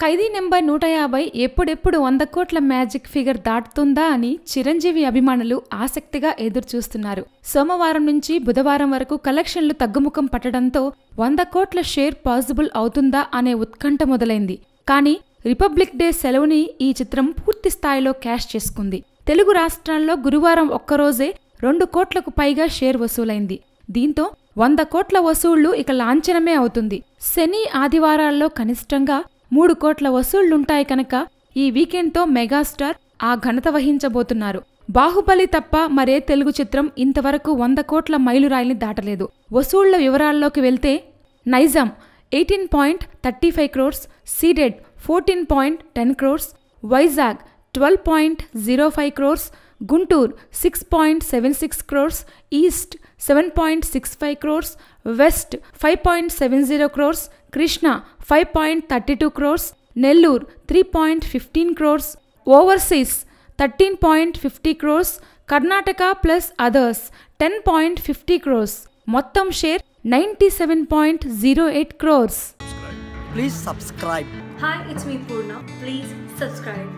ఖైదీ number 150 ఎప్పుడెప్పుడు 100 కోట్ల magic figure దాటుతుందా అని చిరంజీవి అభిమానులు ఆసక్తిగా ఎదురుచూస్తున్నారు. సోమవారం నుంచి బుధవారం వరకు కలెక్షన్లు తగ్గుముఖం పట్టడంతో 100 కోట్ల షేర్ పాసిబుల్ అవుతుందా అనే ఉత్కంఠ మొదలైంది. కానీ రిపబ్లిక్ డే సెలవుని ఈ చిత్రం పూర్తి స్థాయిలో క్యాష్ చేసుకుంది. తెలుగు రాష్ట్రాల్లో గురువారం ఒక్కరోజే 2 కోట్లకు పైగా షేర్ వసూలైంది. దీంతో 100 కోట్ల వసూళ్లు ఇక లాంఛనమే అవుతుంది. శని ఆదివారాల్లో కనిష్టంగా 3 కోట్ల వసూళ్లుంటాయి కనుక ఈ వీకెండ్తో మెగాస్టార్ ఆ ఘనత వహించబోతున్నారు. బాహుబలి తప్ప మరే తెలుగు చిత్రం ఇంతవరకు 100 కోట్ల మైలురాయిని దాటలేదు. వసూళ్ల వివరాల్లోకి వెళ్తే Nizam 18.35 crores, Ceded 14.10 crores, Vizag 12.05 crores, Guntur 6.76 crores, east 7.65 crores, west 5.70 crores, Krishna 5.32 crores, Nellore 3.15 crores, overseas 13.50 crores, Karnataka plus others 10.50 crores. మొత్తం share 97.08 crores. Please subscribe. Hi, it's me Purna. Please subscribe.